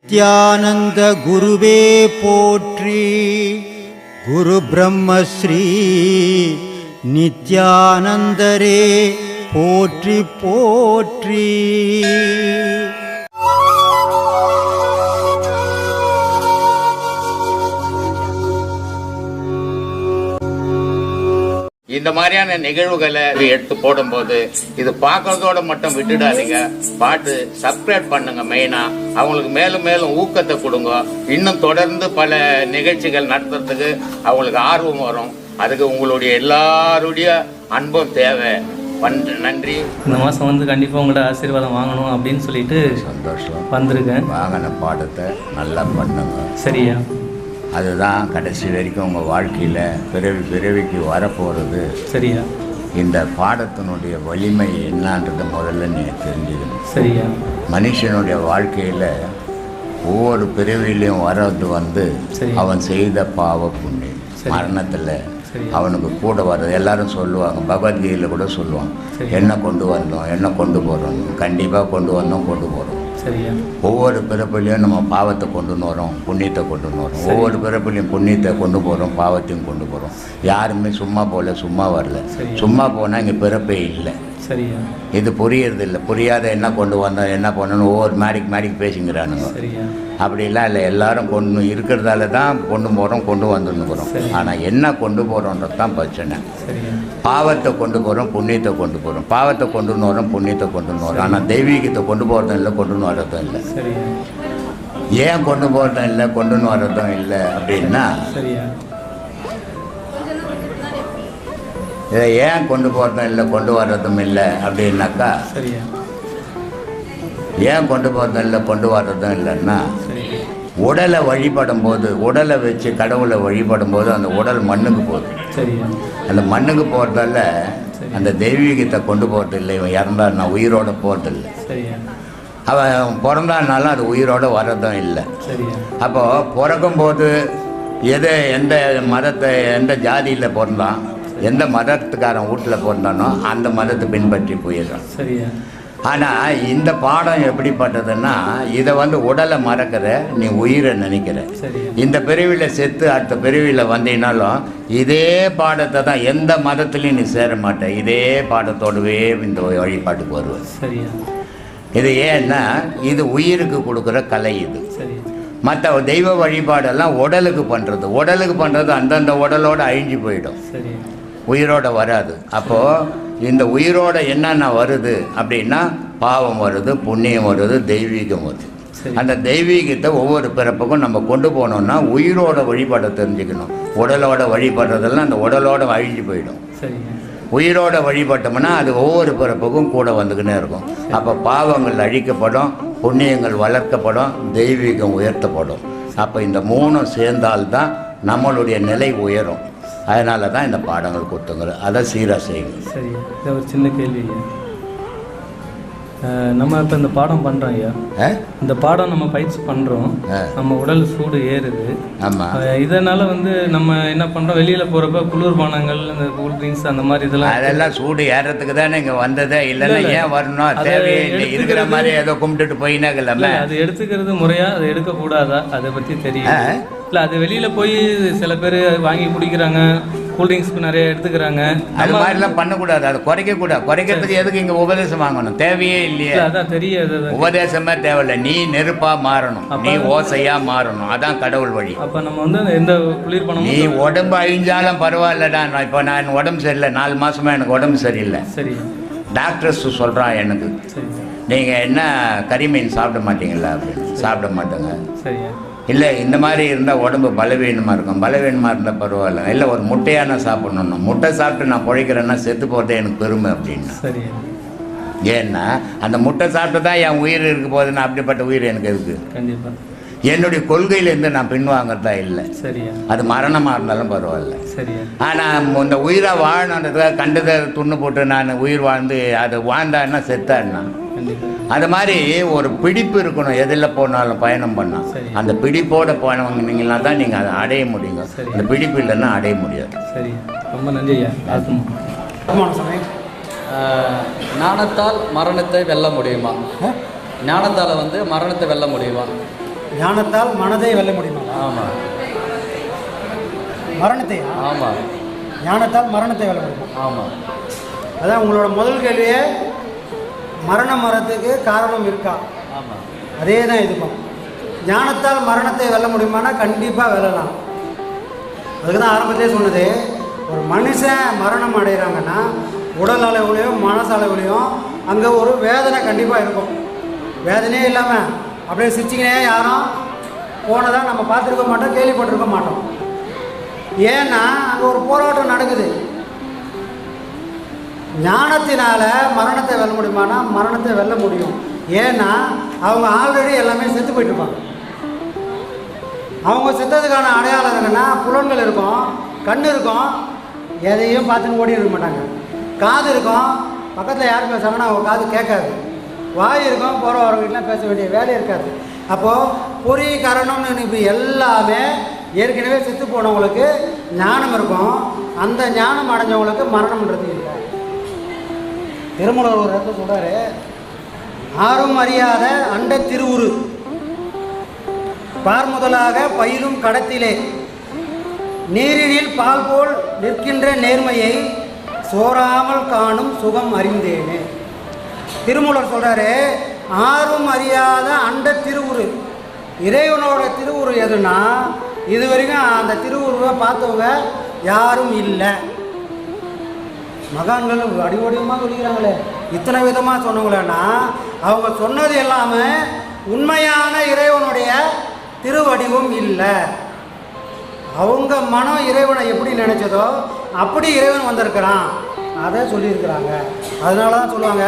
நித்யானந்த குருவே போற்றி. குரு பிரம்மஸ்ரீ நித்யானந்தரே போற்றி போற்றி. இந்த மாதிரியான நிகழ்வுகளை எடுத்து போடும்போது இது பார்க்கறதோட மட்டும் விட்டுடாதீங்க. பாட்டு சப்ஸ்கிரைப் பண்ணுங்க. மெயினா அவங்களுக்கு மேலும் மேலும் ஊக்கத்தை கொடுங்க. இன்னும் தொடர்ந்து பல நிகழ்ச்சிகள் நடத்துறதுக்கு அவங்களுக்கு ஆர்வம் வரும். அதுக்கு உங்களுடைய எல்லாருடைய அன்பும் தேவை. நன்றி. இந்த மாதம் வந்து கண்டிப்பாக உங்களோட ஆசீர்வாதம் வாங்கணும் அப்படின்னு சொல்லிட்டு சந்தோஷம் வந்திருக்கேன். வாங்கின பாடத்தை நல்லா பண்ணுங்க. சரியா? அதுதான் கடைசி வரைக்கும் உங்கள் வாழ்க்கையில் பிறவிக்கு வரப்போகிறது. சரியா? இந்த பாடத்தினுடைய வலிமை என்னன்றது முதல்ல நீ தெரிஞ்சுக்கணும். சரியா? மனுஷனுடைய வாழ்க்கையில் ஒவ்வொரு பிறவிலையும் வர்றது அவன் செய்த பாவ புண்ணியம். மரணத்தில் அவனுக்கு கூட வர்றது எல்லாரும் சொல்லுவாங்க. பகவத்கீதையில் கூட சொல்லுவாங்க, என்ன கொண்டு வந்தோம், என்ன கொண்டு போகிறோம். கண்டிப்பாக கொண்டு வந்தோம், கொண்டு போகிறோம். ஒவ்வொரு பிறப்புலையும் நம்ம பாவத்தை கொண்டு வரோம், புண்ணியத்தை கொண்டு வரோம். ஒவ்வொரு பிறப்புலையும் புண்ணியத்தை கொண்டு போகிறோம், பாவத்தையும் கொண்டு போகிறோம். யாருமே சும்மா போகல, சும்மா வரல. சும்மா போனால் இங்கே பிறப்பே இல்லை. இது புரியறது இல்லை. புரியாத என்ன கொண்டு வந்தோம், என்ன பண்ணணும், ஒவ்வொரு மேடிக்கு பேசிங்கிறானுங்க. அப்படிலாம் இல்லை. எல்லாரும் கொண்டு இருக்கிறதால தான் கொண்டு போகிறோம், கொண்டு வந்துருக்கிறோம். ஆனால் என்ன கொண்டு போகிறோன்றது தான் பிரச்சனை. பாவத்தை கொண்டு போகிறோம், புண்ணியத்தை கொண்டு போகிறோம். பாவத்தை கொண்டு வரோம், புண்ணியத்தை கொண்டு வரோம். ஆனால் தெய்வீகத்தை கொண்டு போகிறதும் இல்லை, கொண்டு வர்றதும் இல்லை. ஏன் கொண்டு போகிறதும் இல்லை, கொண்டு வர்றதும் இல்லை அப்படின்னா, இதை ஏன் கொண்டு போகிறதும் இல்லை, கொண்டு வர்றதும் இல்லை அப்படின்னாக்கா, ஏன் கொண்டு போகிறதும் இல்லை, கொண்டு வர்றதும் இல்லைன்னா, உடலை வழிபடும் போது, உடலை வச்சு கடவுளை வழிபடும் போது அந்த உடல் மண்ணுக்கு போகுது. அந்த மண்ணுக்கு போகிறதால அந்த தெய்வீகத்தை கொண்டு போகிறது இல்லை. இவன் இறந்தான்னா உயிரோட போகிறதில்லை. அவன் பிறந்தானாலும் அது உயிரோட வர்றதும் இல்லை. அப்போது பிறக்கும்போது எந்த மதத்தை, எந்த ஜாதியில் பிறந்தான், எந்த மதத்துக்காரன் வீட்டில் பிறந்தானோ அந்த மதத்தை பின்பற்றி போயிடுறான். ஆனால் இந்த பாடம் எப்படிப்பட்டதுன்னா, இதை உடலை மறக்கிற, நீ உயிரை நினைக்கிற. இந்த பிரிவில் செத்து அடுத்த பிரிவில் வந்தீங்கனாலும் இதே பாடத்தை தான், எந்த மதத்துலையும் நீ சேர மாட்ட. இதே பாடத்தோடவே இந்த வழிபாட்டுக்கு வருவேன். இது ஏன்னா இது உயிருக்கு கொடுக்குற கலை. இது மற்ற தெய்வ வழிபாடெல்லாம் உடலுக்கு பண்ணுறது. உடலுக்கு பண்ணுறது அந்தந்த உடலோடு அழிஞ்சு போயிடும், உயிரோட வராது. அப்போது இந்த உயிரோட என்னென்ன வருது அப்படின்னா, பாவம் வருது, புண்ணியம் வருது, தெய்வீகம் வருது. அந்த தெய்வீகத்தை ஒவ்வொரு பிறப்புக்கும் நம்ம கொண்டு போனோம்னா உயிரோட வழிபாட்டை தெரிஞ்சுக்கணும். உடலோட வழிபடுறதெல்லாம் அந்த உடலோட அழிஞ்சு போயிடும். உயிரோட வழிபட்டோம்னா அது ஒவ்வொரு பிறப்புக்கும் கூட வந்துக்கினே இருக்கும். அப்போ பாவங்கள் அழிக்கப்படும், புண்ணியங்கள் வளர்க்கப்படும், தெய்வீகம் உயர்த்தப்படும். அப்போ இந்த மூணும் சேர்ந்தால்தான் நம்மளுடைய நிலை உயரும். அதனால தான் இந்த பாடங்கள் கொடுத்துங்கிற, அதை சீராக செய்யுங்க. சரி, இதை ஒரு சின்ன கேள்வி. நம்ம இப்போ இந்த பாடம் பண்ணுறோம் ஐயா, இந்த பாடம் நம்ம பயிற்சி பண்ணுறோம், நம்ம உடல் சூடு ஏறுது. ஆமாம். இதனால் நம்ம என்ன பண்ணுறோம், வெளியில் போகிறப்ப குளிர்பானங்கள், இந்த கூல் ட்ரிங்க்ஸ், அந்த மாதிரி அதெல்லாம் சூடு ஏறத்துக்கு தானே இங்கே வந்ததே. இல்லைன்னா ஏன் வரணும், தேவையே இல்லை. இருக்கிற மாதிரி ஏதோ கும்பிட்டுட்டு போயினாக்கலாமே. அது எடுத்துக்கிறது முறையா, அதை எடுக்கக்கூடாதா, அதை பற்றி தெரியும் இல்லை? அது வெளியில் போய் சில பேர் வாங்கி குடிக்கிறாங்க, கூல்ட்ரிங்க்ஸ்க்கு நிறைய எடுத்துக்கிறாங்க. அது மாதிரிலாம் பண்ணக்கூடாது. அதை குறைக்கக்கூடாது. குறைக்கிறதுக்கு எதுக்கு இங்கே உபதேசம் வாங்கணும்? தேவையே இல்லையே. அதான் தெரியாது. உபதேசமே தேவையில்லை. நீ நெருப்பாக மாறணும், நீ ஓசையாக மாறணும். அதான் கடவுள் வழி. அப்போ நம்ம எந்த குளிர்பானம், நீ உடம்பு அழிஞ்சாலும் பரவாயில்லடா. இப்போ நான் உடம்பு சரியில்லை, 4 மாதமாக எனக்கு உடம்பு சரியில்லை. சரி, டாக்டர்ஸ் சொல்கிறான் எனக்கு, நீங்கள் என்ன கறிமீன் சாப்பிட மாட்டீங்களா அப்படின்னு. சாப்பிட மாட்டேங்க. சரியா? இல்லை, இந்த மாதிரி இருந்தால் உடம்பு பலவீனமாக இருக்கும். பலவீனமாக இருந்தால் பரவாயில்ல. இல்லை, ஒரு முட்டையான சாப்பிட்ணும். முட்டை சாப்பிட்டு நான் பிழைக்கிறேன்னா செத்து போகிறது எனக்கு பெருமை அப்படின்னா. சரி. ஏன்னா அந்த முட்டை சாப்பிட்டு தான் என் உயிர் இருக்க போகுதுன்னா, அப்படிப்பட்ட உயிர் எனக்கு இருக்குது. கண்டிப்பாக. என்னுடைய கொள்கையிலேருந்து நான் பின்வாங்கிறதா இல்லை. சரியா? அது மரணமாக இருந்தாலும் பரவாயில்ல. சரியா? ஆனால் இந்த உயிராக வாழணுன்றதுக்காக கண்டதை துண்ணு போட்டு நான் உயிர் வாழ்ந்து அது வாழ்ந்தான்னா செத்தான்னா, அது மாதிரி ஒரு பிடிப்பு இருக்கணும். எதில் போனாலும் பயணம் பண்ணால் அந்த பிடிப்போட போனவங்கன்னா தான் நீங்கள் அதை அடைய முடியுங்க. அந்த பிடிப்பு இல்லைன்னா அடைய முடியாது. சரி, ரொம்ப நன்றி ஐயா. ஞானத்தால் மரணத்தை வெல்ல முடியுமா? ஞானத்தால் மரணத்தை வெல்ல முடியுமா? ஞானத்தால் மனதை வெல்ல முடியுமா? ஆமாம். மரணத்தையா? ஆமாம். ஞானத்தால் மரணத்தை வெல்ல முடியுமா? ஆமாம். அதான் உங்களோட முதல் கேள்வியே மரணம் வரத்துக்கு காரணம் இருக்கா? ஆமாம். அதே தான் இதுக்கும். ஞானத்தால் மரணத்தை வெல்ல முடியுமானா கண்டிப்பாக வெல்லலாம். அதுக்கு தான் ஆரம்பத்திலே சொன்னது, ஒரு மனுஷன் மரணம் அடைகிறாங்கன்னா உடல் அளவுலையும் மனசளவுலையும் அங்கே ஒரு வேதனை கண்டிப்பாக இருக்கும். வேதனையே இல்லாமல் அப்படியே சிரிச்சிங்கனே யாரும் போனதாக நம்ம பார்த்துருக்க மாட்டோம், கேள்விப்பட்டிருக்க மாட்டோம். ஏன்னா அங்கே ஒரு போராட்டம் நடக்குது. ஞானத்தினால மரணத்தை வெல்ல முடியுமானா மரணத்தை வெல்ல முடியும். ஏன்னா அவங்க ஆல்ரெடி எல்லாமே செத்து போயிட்டுருப்பாங்க. அவங்க செத்ததுக்கான அடையாளம் இருக்குன்னா புலன்கள் இருக்கும், கண் இருக்கும், எதையும் பார்த்துன்னு ஓடி இருக்க மாட்டாங்க. காது இருக்கும், பக்கத்தில் யார் பேசுகிறாங்கன்னா அவங்க காது கேட்காது. வாய் இருக்கும், போகிற வர வீட்டிலாம் பேச வேண்டிய வேலை இருக்காது. அப்போது பொறி கரணம்னு இப்படி எல்லாமே ஏற்கனவே செத்து போனவங்களுக்கு ஞானம் இருக்கும். அந்த ஞானம் அடைஞ்சவங்களுக்கு மரணம்ன்றது இல்லை. திருமூலர் ஒரு இடத்துல சொல்கிறாரு, ஆரும் அறியாத அண்ட திருவுரு பார் முதலாக பயிலும் கடத்திலே நீரினில் பால் போல் நிற்கின்ற நேர்மையை சோராமல் காணும் சுகம் அறிந்தேனே. திருமூலர் சொல்கிறாரு, ஆரும் அறியாத அண்ட திருவுரு, இறைவனோட திருவுரு எதுனா இது வரைக்கும் அந்த திருவுருவை பார்த்தவங்க யாரும் இல்லை. மகான்கள் அடிவடிவமாக சொல்லிக்கிறாங்களே, இத்தனை விதமாக சொன்னவங்களேன்னா அவங்க சொன்னது எல்லாமே உண்மையான இறைவனுடைய திருவடிவும் இல்லை. அவங்க மனம் இறைவனை எப்படி நினைச்சதோ அப்படி இறைவன் வந்திருக்கிறான், அதை சொல்லியிருக்கிறாங்க. அதனால தான் சொல்லுவாங்க,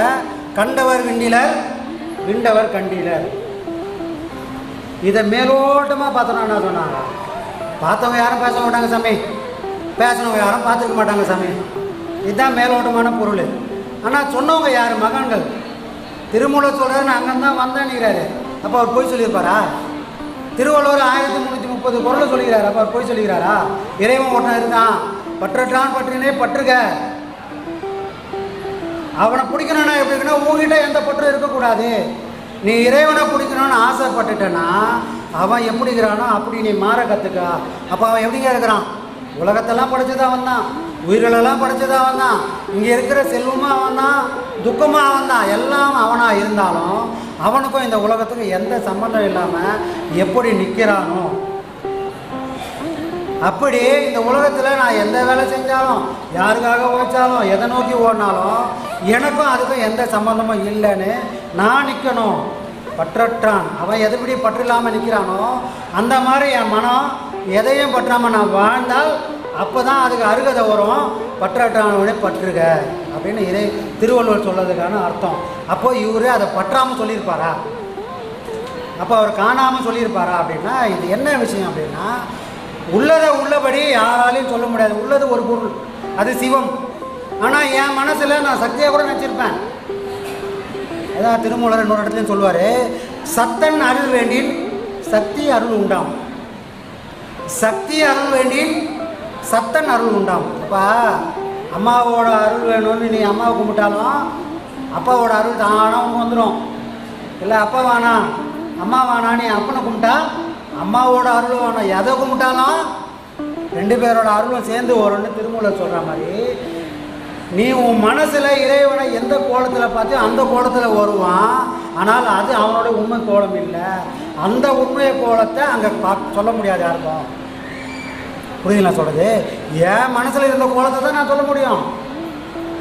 கண்டவர் விண்டிலர் விண்டவர் கண்டிலர். இதை மேலோட்டமாக பார்த்தோன்னா என்ன சொன்னாங்க, பார்த்தவங்க யாரும் பேச மாட்டாங்க சாமி, பேசினவங்க யாரும் பார்த்துருக்க மாட்டாங்க சாமி. இதுதான் மேலோட்டமான பொருள். ஆனால் சொன்னவங்க யார்? மகான்கள். திருமூலர் சொல்கிறாரு, நான் அங்கே தான் வந்தேன்னுங்கிறாரு. அப்போ அவர் போய் சொல்லியிருப்பாரா? திருவள்ளுவர் 1330 குறளை சொல்லிக்கிறார். அப்போ அவர் போய் சொல்லிக்கிறாரா? இறைவன் ஒருத்தன் இருந்தான், பற்றற்றான் பற்றினே பற்றுக. அவனை பிடிக்கணும்னா எப்படி இருக்குன்னா, உங்ககிட்ட எந்த பற்றும் இருக்கக்கூடாது. நீ இறைவனை பிடிக்கணும்னு ஆசைப்பட்டுட்டேன்னா அவன் எப்படிங்கிறானோ அப்படி நீ மாற கற்றுக்க. அப்போ அவன் எப்படிங்க இருக்கிறான்? உலகத்தெல்லாம் படைச்சதான் வந்தான், உயிர்களெல்லாம் படைச்சதான் வந்தான், இங்கே இருக்கிற செல்வமாக அவன் தான், துக்கமாக அவன் தான், எல்லாம் அவனாக இருந்தாலும் அவனுக்கும் இந்த உலகத்துக்கு எந்த சம்பந்தம் இல்லாமல் எப்படி நிற்கிறானோ அப்படி இந்த உலகத்தில் நான் எந்த வேலை செஞ்சாலும், யாருக்காக ஓடிச்சாலும், எதை நோக்கி ஓடினாலும் எனக்கும் அதுக்கும் எந்த சம்பந்தமும் இல்லைன்னு நான் நிற்கணும். பற்றற்றான், அவன் எதுபடி பற்று இல்லாமல் நிற்கிறானோ அந்த மாதிரி என் மனம் எதையும் பற்றாமல் நான் வாழ்ந்தால் அப்போ தான் அதுக்கு அருகதை வரும். பற்றற்றானவனே பற்றுக அப்படின்னு திருவள்ளுவர் சொல்றதுக்கான அர்த்தம். அப்போ இவரு அதை பற்றாமல் சொல்லியிருப்பாரா? அப்போ அவர் காணாமல் சொல்லியிருப்பாரா? அப்படின்னா இது என்ன விஷயம் அப்படின்னா, உள்ளதை உள்ளபடி யாராலையும் சொல்ல முடியாது. உள்ளது ஒரு பொருள், அது சிவம். ஆனால் என் மனசில் நான் சக்தியாக கூட நினச்சிருப்பேன். அதான் திருமூலர் இன்னொரு இடத்துலையும் சொல்லுவார், சத்தன் அருள் வேண்டின் சக்தி அருள் உண்டாம், சக்தி அருள் வேண்டின் சத்தன் அருள் உண்டாம். அப்பா அம்மாவோட அருள் வேணும்னு நீ அம்மாவை கும்பிட்டாலும் அப்பாவோட அருள் தானாக வந்துடும். இல்லை அப்பா வேணாம் அம்மா வேணா நீ அப்பனை கும்பிட்டா அம்மாவோட அருளும் வேணும். எதை கும்பிட்டாலும் ரெண்டு பேரோட அருளும் சேர்ந்து வரும்னு திருமூலர் சொல்கிற மாதிரி, நீ உன் மனசில் இறைவனை எந்த கோலத்தில் பார்த்து அந்த கோலத்தில் வருவான். ஆனால் அது அவனோட உண்மை கோலம் இல்லை. அந்த உண்மை கோலத்தை அங்கே சொல்ல முடியாது யாருக்கும். புரியுதுங்களா சொல்கிறது? என் மனசில் இருந்த கோலத்தை தான் நான் சொல்ல முடியும்.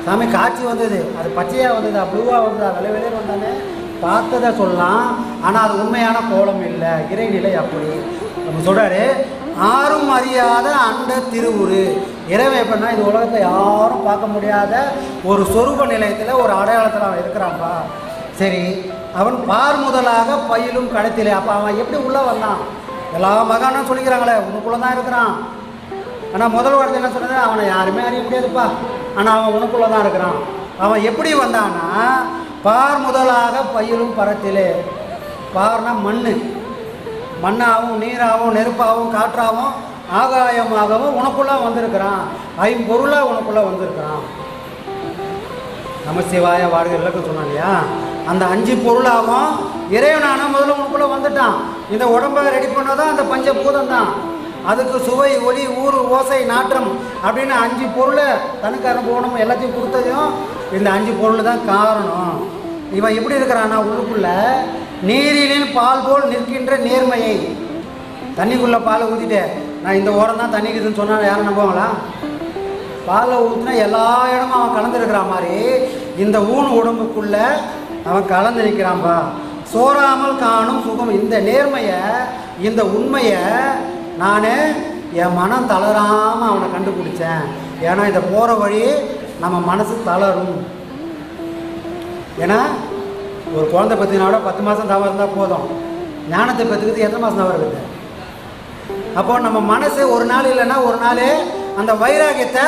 சாமி காட்சி வந்தது, அது பச்சையாக வந்ததா, ப்ளூவாக வந்ததா, விலை விலையில் வந்தானே பார்த்ததை சொல்லலாம். ஆனால் அது உண்மையான கோலம் இல்லை, இறைநிலை. அப்படி நம்ம சொல்கிறாரு, யாரும் அறியாத அண்ட திருவுரு. இறைவன் எப்படின்னா இந்த உலகத்தை யாரும் பார்க்க முடியாத ஒரு சொரூப நிலையத்தில் ஒரு அடையாளத்தில் அவன் இருக்கிறான்ப்பா. சரி, அவன் பார் முதலாக பயிலும் கடத்திலே. அப்போ அவன் எப்படி உள்ளே வந்தான்? எல்லா மகானும் சொல்லிக்கிறாங்களே உனக்குள்ளே தான் இருக்கிறான். ஆனால் முதல் வார்த்தை என்ன சொன்னது, அவனை யாருமே அறிய முடியாதுப்பா, ஆனால் அவன் உனக்குள்ளே தான் இருக்கிறான். அவன் எப்படி வந்தான்னா, பார் முதலாக பயிலும் பரத்திலே. பார்னா மண், மண்ணாகவும் நீராகவும் நெருப்பாகவும் காற்றாகவும் ஆகாயமாகவும் உனக்குள்ளே வந்திருக்கிறான். ஐம்பொருளாக உனக்குள்ளே வந்திருக்கிறான். நமசிவாய வாழ்க விளக்கம் சொன்னான் இல்லையா? அந்த 5 பொருளாகவும் இறைவனான முதல்ல உனக்குள்ளே வந்துட்டான். இந்த உடம்பை ரெடி பண்ணாதான் அந்த பஞ்சபூதம் தான். அதுக்கு சுவை, ஒளி, ஊறு, ஓசை, நாற்றம் அப்படின்னு 5 பொருளை தனக்கு அனுபவம் எல்லாத்தையும் கொடுத்ததையும் இந்த 5 பொருள் தான் காரணம். இவன் எப்படி இருக்கிறான்னா உள்ளுக்குள்ள நீரினில் பால் போல் நிற்கின்ற நேர்மையை. தண்ணிக்குள்ளே பாலை ஊற்றிட்டு நான் இந்த ஓரம் தான் தண்ணிக்குதுன்னு சொன்னால் யாரும் நம்புவாங்களா? பாலை ஊற்றினா எல்லா இடமும் அவன் கலந்துருக்கிற மாதிரி இந்த ஊன் உடம்புக்குள்ளே அவன் கலந்து நிற்கிறான்பா. சோறாமல் காணும் சுகம். இந்த நேர்மையை, இந்த உண்மையை நான் என் மனம் தளராமல் அவனை கண்டுபிடிச்சேன். ஏன்னா இந்த போகிற வழி நம்ம மனசு தளரும். ஏன்னா ஒரு குழந்தை பற்றினோட 10 மாதம் தவறு இருந்தால் போதும். ஞானத்தை பற்றிக்கிறது எத்தனை மாதம் தவறு இருக்குது? அப்போ நம்ம மனசு ஒரு நாள் இல்லைன்னா ஒரு நாள் அந்த வைராகியத்தை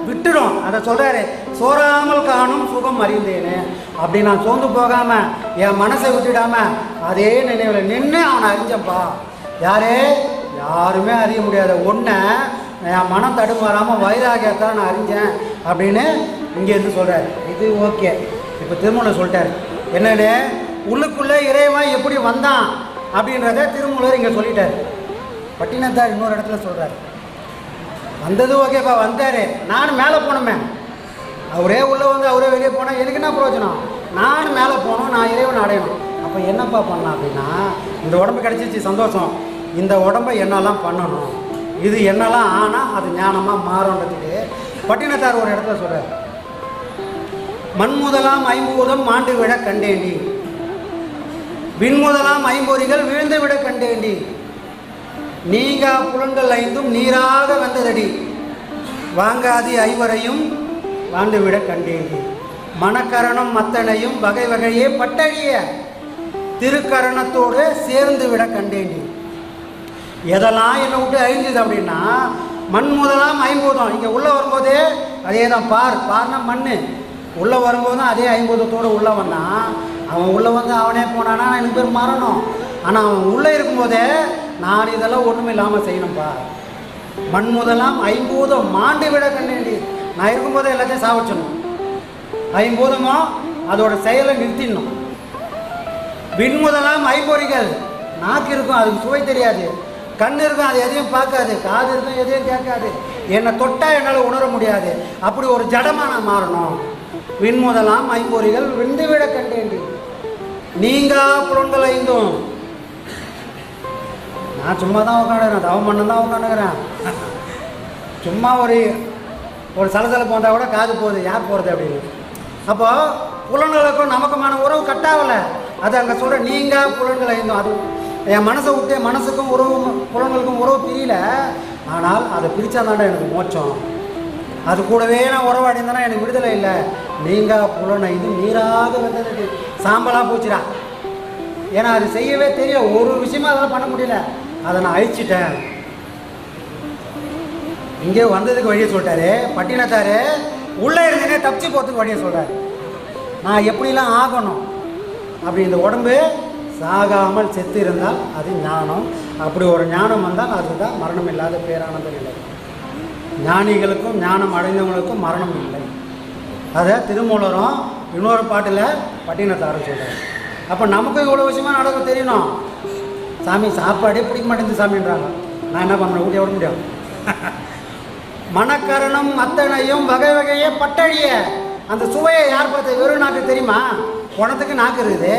விட்டுடும். அதை சொல்கிறாரு, சோறாமல் காணும் சுகம் அறிந்தேன்னு. அப்படி நான் சோர்ந்து போகாமல் என் மனசை விட்டுடாமல் அதே நினைவில் நின்று அவனை அறிஞ்சப்பா. யாருமே அறிய முடியாத ஒன்றை என் மனம் தடுமாறாமல் வைராகியத்தை நான் அறிஞ்சேன் அப்படின்னு இங்கேருந்து சொல்கிறார். இது ஓகே. இப்போ திருமூலர் சொல்லிட்டார் என்னன்னு, உள்ளுக்குள்ளே இறைவன் எப்படி வந்தான் அப்படின்றத திருமூலர் இங்கே சொல்லிட்டார். பட்டினத்தார் இன்னொரு இடத்துல சொல்கிறார், வந்தது ஓகேப்பா, வந்தார், நானும் மேலே போனோமே. அவரே உள்ளே வந்து அவரே வெளியே போனால் எனக்கு என்ன பிரயோஜனம்? நானும் மேலே போகணும், நான் இறைவன் அடையணும். அப்போ என்னப்பா பண்ணலாம் அப்படின்னா, இந்த உடம்பு கிடச்சிச்சு சந்தோஷம், இந்த உடம்பை என்னெல்லாம் பண்ணணும், இது என்னெல்லாம் ஆனால் அது ஞானமாக மாறுன்றதுக்கு பட்டினத்தார் ஒரு இடத்துல சொல்கிறார், மண்முதலாம் 5 மாண்டு விட கண்டேண்டி, விண்முதலாம் 5 விழுந்து விட கண்டேண்டி, நீங்கா புலன்கள் 5 நீராக வந்ததடி, வாங்காதி 5 வாண்டு விட கண்டேண்டி, மனக்கரணம் மத்தனையும் வகை வகையே பட்டழிய திருக்கரணத்தோடு சேர்ந்து விட கண்டேண்டி. எதெல்லாம் என்னை விட்டு அழிஞ்சுது அப்படின்னா, மண் முதலாம் 5 இங்கே உள்ளே வரும்போதே அதே தான். பார்னா மண். உள்ளே வரும்போதும் அதே 5 உள்ளே வந்தான். அவன் உள்ளே வந்து அவனே போனானா எனக்கு பேர் மரணம். ஆனால் அவன் உள்ளே இருக்கும்போதே நான் இதெல்லாம் ஒன்றுமே இல்லாமல் செய்யணும்ப்பா. மண் முதலாம் 5 மாண்டு விட கண்டேண்டி. நான் இருக்கும்போதே எல்லாத்தையும் சாவச்சிடணும். 5 அதோட செயலை நிறுத்திடணும். விண் முதலாம் 5 நாக்கு இருக்கும், அதுக்கு சுவை தெரியாது. கண் இருக்கும், அது எதையும் பார்க்காது. காது இருக்கும், எதையும் கேட்காது. என்னை தொட்டால் என்னால் உணர முடியாது. அப்படி ஒரு ஜடமாக நான் மாறணும். விண் முதலாம் 5 விந்து விட கண்டேண்டி, நீங்கா புலன்கள் 5. நான் சும்மா தான் உட்காந்துக்கிறேன், தவம் பண்ண தான் உட்காந்துக்கிறேன். சும்மா ஒரு சலசலப்பு வந்தால் கூட காது போகுது, யார் போகிறது அப்படின்னு. அப்போ புலன்களுக்கும் நமக்குமான உறவு கட்டாகலை. அது அங்கே சொல்கிற நீங்கா புலன்கள் 5. அது என் மனசை விட்டு மனசுக்கும் உறவு புலன்களுக்கும் உறவு பிரியல. ஆனால் அதை பிரித்தாதாண்டா எனக்கு மோட்சம். அது கூடவே நான் உறவாடி இருந்தேன்னா எனக்கு விடுதலை இல்லை. நீங்கா புலன் 5 நீராக வந்தது சாம்பலாக போச்சுடா. ஏன்னா அது செய்யவே தெரியல, ஒரு விஷயமா அதெல்லாம் பண்ண முடியல. அதை நான் அழிச்சிட்டேன். இங்கே வந்ததுக்கு வழியை சொல்லிட்டாரு பட்டினத்தாரு. உள்ளே இருந்தேனே தப்பிச்சு போகிறதுக்கு வழியை சொல்கிறார். நான் எப்படிலாம் ஆகணும் அப்படி, இந்த உடம்பு சாகாமல் செத்து இருந்தால் அது ஞானம். அப்படி ஒரு ஞானம் வந்தால் அதுதான் மரணம் இல்லாத பேரானந்தம் இல்லை. ஞானிகளுக்கும் ஞானம் அடைந்தவங்களுக்கும் மரணம் இல்லை. அதை திருமூலரும் இன்னொரு பாட்டில் பட்டினத்தாரும் சொல்கிறார். அப்போ நமக்கும் இவ்வளோ விஷயமா நடக்க தெரியணும். சாமி சாப்பாடே பிடிக்க மாட்டேங்குது சாமின்றாங்க. நான் என்ன பண்ண ஊட்டி விட முடியும்? மனக்கரணம் அத்தனையும் வகை வகையே பட்டழிய. அந்த சுவையை யார் பார்த்து? வெறும் நாக்கு தெரியுமா? குணத்துக்கு நாக்கு இருக்குது.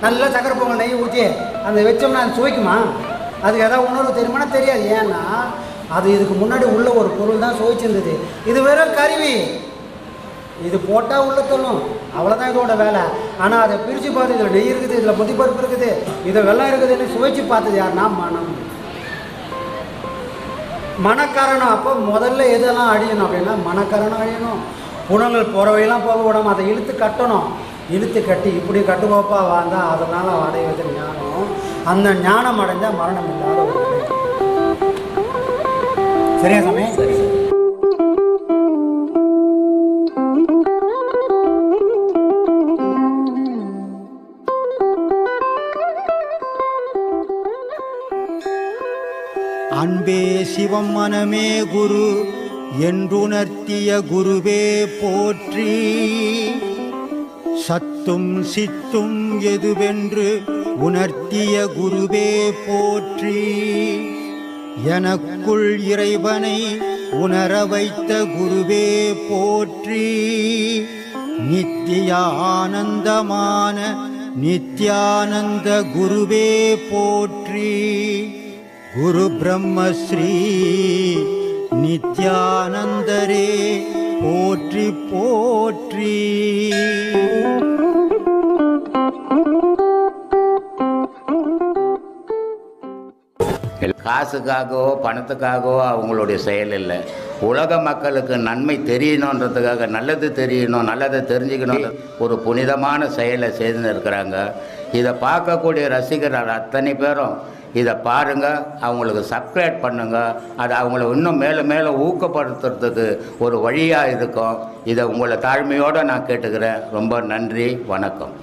நல்லா சக்கரை பொங்கல் நெய் ஊற்றி அந்த வச்சோம்னா அது சுவைக்குமா? அதுக்கு ஏதாவது உணர்வு தெரியுமானா தெரியாது. ஏன்னா அது இதுக்கு முன்னாடி உள்ள ஒரு பொருள் தான் சுவைச்சிருந்தது. இது வெறும் கருவி. இது போட்டால் உள்ள தள்ளும், அவ்வளோதான் இதோட வேலை. ஆனால் அதை பிரித்து பார்த்து இதில் நெய் இருக்குது, இதில் முதிப்பருப்பு இருக்குது, இதில் வெள்ளம் இருக்குதுன்னு சுவைச்சு பார்த்தது யாருன்னா மனம். மனக்கரணம். அப்போ முதல்ல எதெல்லாம் அழியணும் அப்படின்னா மனக்கரணம் அழியணும். புலன்கள் போகிறவையெல்லாம் போக விடாமல் அதை இழுத்து கட்டணும். இழுத்து கட்டி இப்படி கட்டுவோப்பா வாழ்ந்தால் அதனால் அடைவது ஞானம். அந்த ஞானம் அடைஞ்சால் மரணம் இல்லாத ஒரு நிலை. சரியா சாமி? சரி. அன்பே சிவம் மனமே குரு என்றுணர்த்திய குருவே போற்றி. சத்து சத்தும் சித்தும் எதுவென்று உணர்த்திய குருவே போற்றி. எனக்குள் இறைவனை உணர வைத்த குருவே போற்றி. நித்திய ஆனந்தமான நித்யானந்த குருவே போற்றி. குரு பிரம்மஸ்ரீ நித்யானந்தரே போற்றி போற்றி. காசுக்காகவோ பணத்துக்காகவோ அவங்களுடைய செயல் இல்லை. உலக மக்களுக்கு நன்மை தெரியணுன்றதுக்காக, நல்லது தெரியணும், நல்லதை தெரிஞ்சுக்கணும், ஒரு புனிதமான செயலை செய்து இருக்கிறாங்க. இதை பார்க்கக்கூடிய ரசிகர்கள் அத்தனை பேரும் இதை பாருங்கள், அவங்களுக்கு சப்ஸ்கிரைப் பண்ணுங்கள். அது அவங்கள இன்னும் மேலும் மேலும் ஊக்கப்படுத்துறதுக்கு ஒரு வழியாக இருக்கும். இதை உங்களை தாழ்மையோடு நான் கேட்டுக்கிறேன். ரொம்ப நன்றி, வணக்கம்.